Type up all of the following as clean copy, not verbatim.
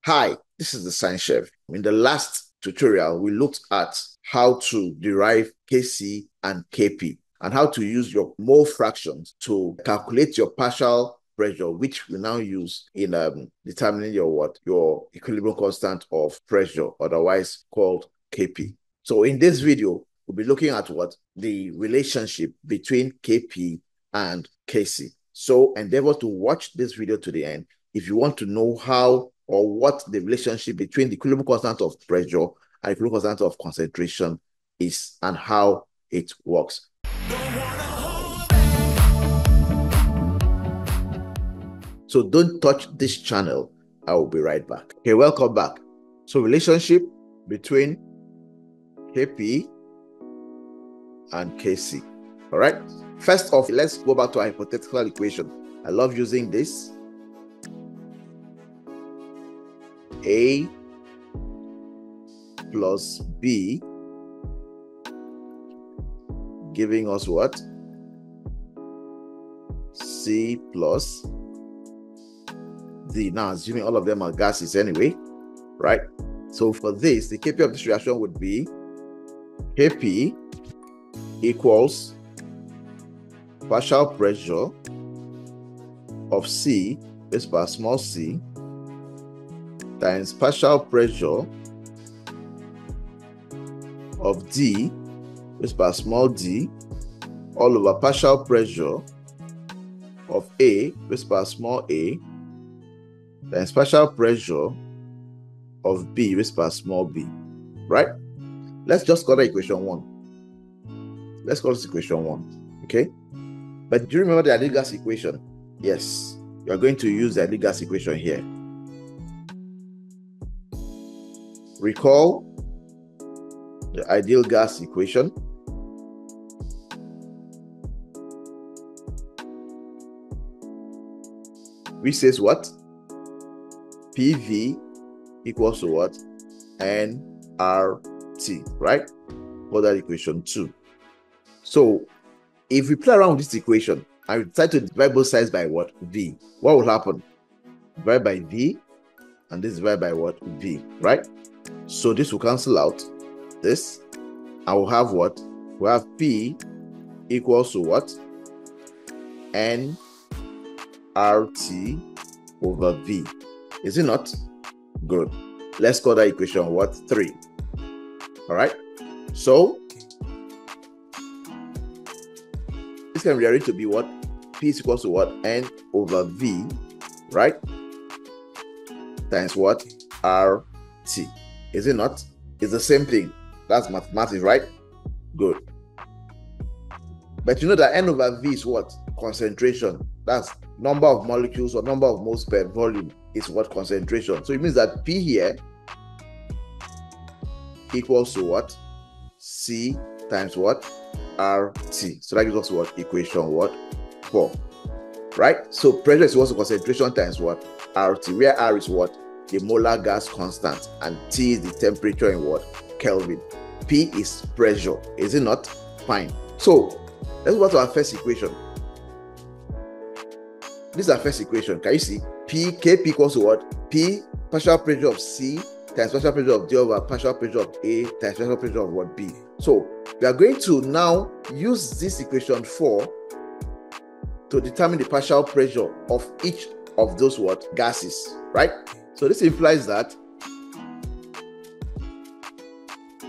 Hi, this is the Science Chef. In the last tutorial, we looked at how to derive Kc and Kp and how to use your mole fractions to calculate your partial pressure, which we now use in determining your equilibrium constant of pressure, otherwise called Kp. So in this video, we'll be looking at the relationship between Kp and Kc. So endeavor to watch this video to the end if you want to know how or what the relationship between the equilibrium constant of pressure and equilibrium constant of concentration is and how it works. So don't touch this channel. I will be right back. Okay, welcome back. So relationship between Kp and Kc. All right. First off, let's go back to our hypothetical equation. I love using this. A plus B giving us what? C plus D. Now, assuming all of them are gases anyway, right? So for this, the Kp of this reaction would be Kp equals partial pressure of C raised by small c times partial pressure of D raised by small d all over partial pressure of A raised by small a times partial pressure of B raised by small b, right? Let's just call that equation 1. Let's call this equation 1, okay? But do you remember the ideal gas equation? Yes, you are going to use the ideal gas equation here. Recall the ideal gas equation. Which says what? PV equals to what? nRT, right? For that equation 2. So if we play around with this equation and we try to divide both sides by what? V. What will happen? Divide by V, and this divided by what? V, right? So this will cancel out this. I will have what? We have P equals to what? nRT over V. Is it not? Good. Let's call that equation what? 3. All right. So this can be rearranged to be what? P is equals to what? N over V, right? Times what? RT. Is it not? It's the same thing. That's mathematics, right? Good. But you know that N over V is what? Concentration. That's number of molecules or number of moles per volume is what? Concentration. So it means that P here equals to what? C times what? RT. So that gives us what? Equation what? 4. Right? So pressure is equal to concentration times what? RT. Where R is what? The molar gas constant, and T is the temperature in what? Kelvin. P is pressure. Is it not? Fine. So let's go to our first equation. This is our first equation. Can you see? Kp equals to what? P partial pressure of C times partial pressure of D over partial pressure of A times partial pressure of what? B. So we are going to now use this equation 4 to determine the partial pressure of each of those what? Gases, right? So this implies that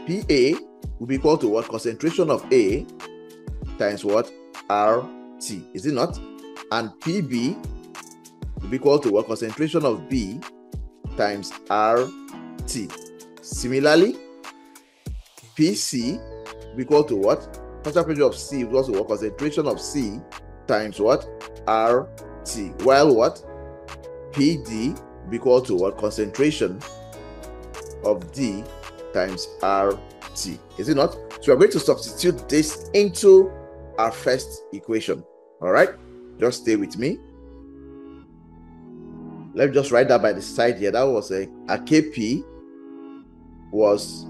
PA will be equal to what? Concentration of A times what? RT. Is it not? And PB will be equal to what? Concentration of B times RT. Similarly, PC will be equal to what? Partial pressure of C will be equal to what? Concentration of C times what? RT. While what? PD will be equal to what? Concentration of D times RT. Is it not? So we're going to substitute this into our first equation. All right? Just stay with me. Let me just write that by the side here. That was a Kp was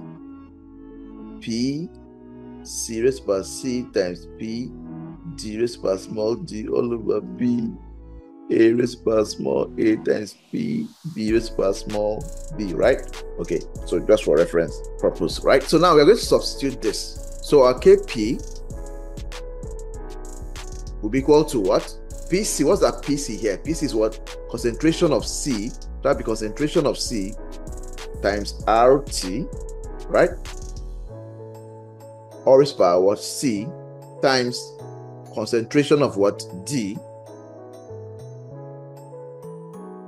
P C raised by C times P D raised by small d all over B A raised to the power small a times B raised to the power small b, right? Okay, so just for reference purpose, right? So now we're going to substitute this. So our Kp will be equal to what? Pc. What's that Pc here? Pc is what? Concentration of C. That will be concentration of C times RT, right? Or raised to the power what? C times concentration of what? D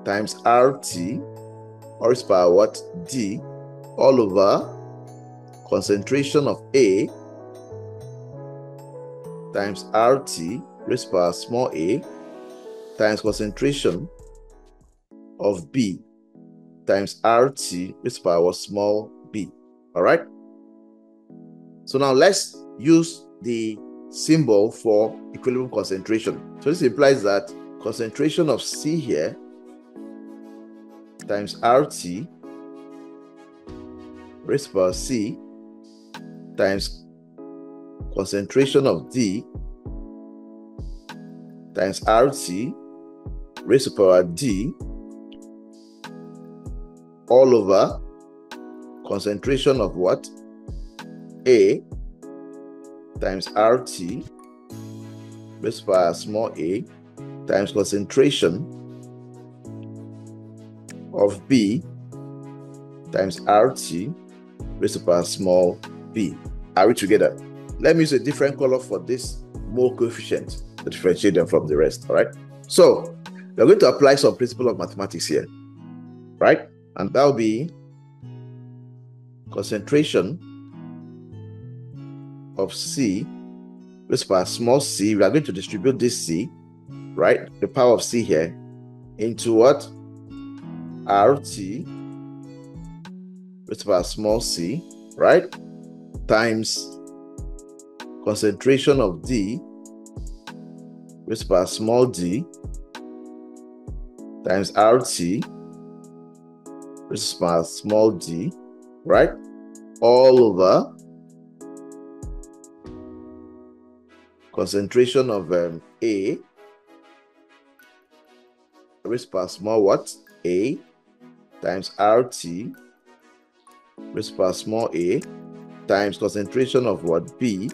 times RT, or raised to the power what? D, all over concentration of A times RT raised to the power small a times concentration of B times RT raised to the power small b. All right. So now let's use the symbol for equilibrium concentration. So this implies that concentration of C here times RT raised to the power C times concentration of D times RT raised to the power D all over concentration of what? A times RT raised to the power small a times concentration of B times RT raised to the power small b. Are we together? Let me use a different color for this mole coefficient to differentiate them from the rest. All right. So we're going to apply some principle of mathematics here, right? And that will be concentration of C raised to the power small c. We are going to distribute this C, right? The power of C here into what? RT raised to the power small c, right? Times concentration of D raised to the power small d times RT raised to the power small d, right? All over concentration of A raised to the power small what? A times RT raised to the power small a times concentration of what? B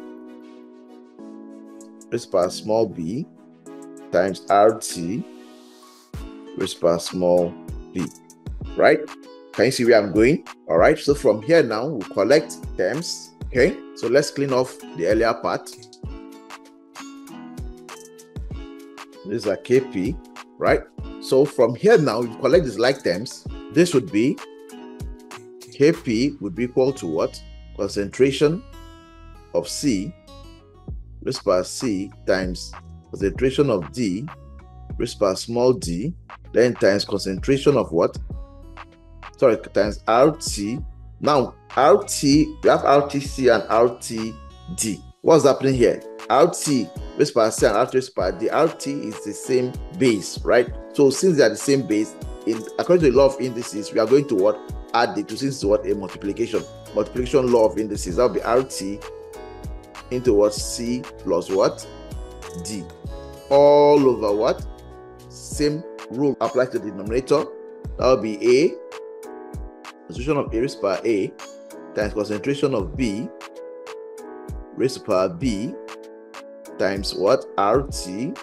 raised to the power small b times RT raised to the power small b, right? Can you see where I'm going? All right, so from here now we'll collect terms. Okay, so let's clean off the earlier part. This is a Kp, right? So from here now we collect these like terms. This would be Kp would be equal to what? Concentration of C raised to the power C times concentration of D raised to the power small d, then times concentration of what? Sorry, times RT. Now RT, we have RTC and RTD. What's happening here? RT raised to the power C and RT raised to the power D. RT is the same base, right? So since they are the same base, according to the law of indices, we are going to what? Add the two, since what? A multiplication law of indices. That will be RT into what? C plus what? D, all over what? Same rule applies to the denominator. That will be A, concentration of A raised to the power A times concentration of B raised to the power B times what? RT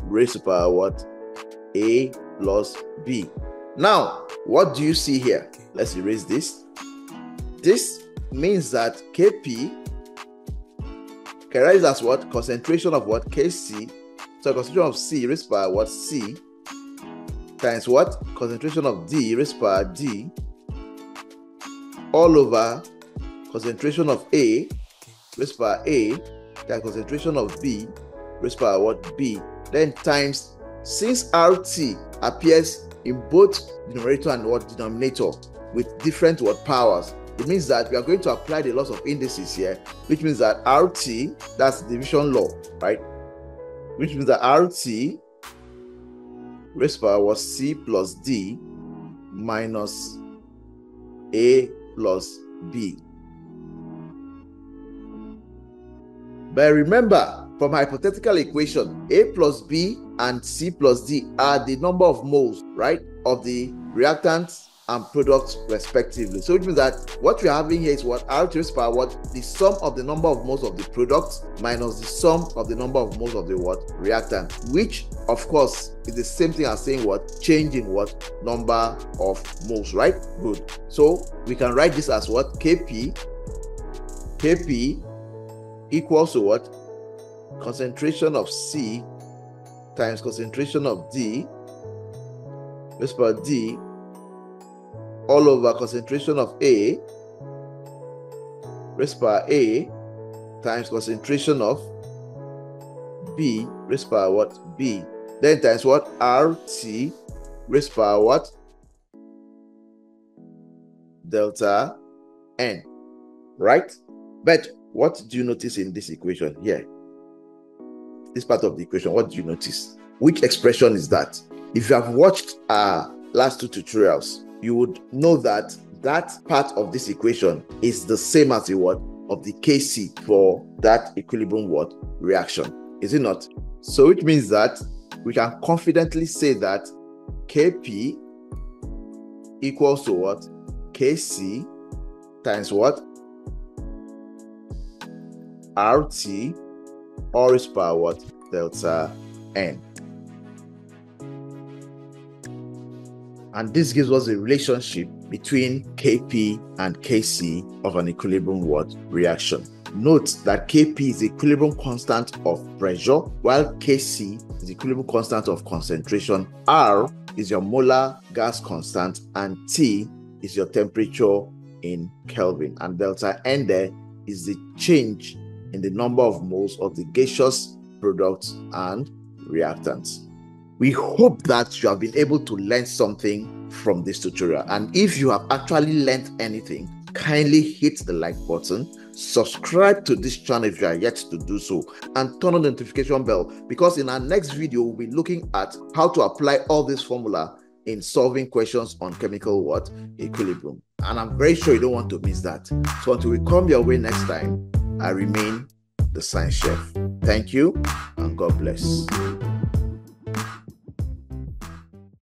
raised to the power what? A plus B. Now, what do you see here? Let's erase this. This means that Kp carries as what? Concentration of what? Kc. So concentration of C raised to the power what? C times what? Concentration of D raised to the power D all over concentration of A raised to the power A times concentration of B raised to the power what? B. Then times, since RT appears in both numerator and what? Denominator with different what? Powers, it means that we are going to apply the laws of indices here, which means that RT, that's division law, right? Which means that RT raised to the power was C plus D minus A plus B. But remember, from hypothetical equation, A plus B and C plus D are the number of moles, right, of the reactants and products respectively. So it means that what we're having here is what? R to the power what? The sum of the number of moles of the product minus the sum of the number of moles of the what? Reactant, which of course is the same thing as saying what? Change in what? Number of moles, right? Good. So we can write this as what? Kp equals to what? Concentration of C times concentration of D raised by D all over concentration of A raised by A times concentration of B raised by what? B. Then times what? RT raised by what? Delta N. Right? But what do you notice in this equation here? This part of the equation, what do you notice? Which expression is that? If you have watched our last two tutorials, you would know that that part of this equation is the same as the what? Of the Kc for that equilibrium what? Reaction. Is it not? So it means that we can confidently say that Kp equals to what? Kc times what? RT all raised by what? Delta N. And this gives us a relationship between Kp and Kc of an equilibrium what? Reaction. Note that Kp is the equilibrium constant of pressure, while Kc is the equilibrium constant of concentration. R is your molar gas constant, and T is your temperature in Kelvin. And delta N there is the change in the number of moles of the gaseous products and reactants. We hope that you have been able to learn something from this tutorial. And if you have actually learned anything, kindly hit the like button, subscribe to this channel if you are yet to do so, and turn on the notification bell, because in our next video, we'll be looking at how to apply all this formula in solving questions on chemical what? Equilibrium. And I'm very sure you don't want to miss that. So until we come your way next time, I remain the Science Chef. Thank you and God bless.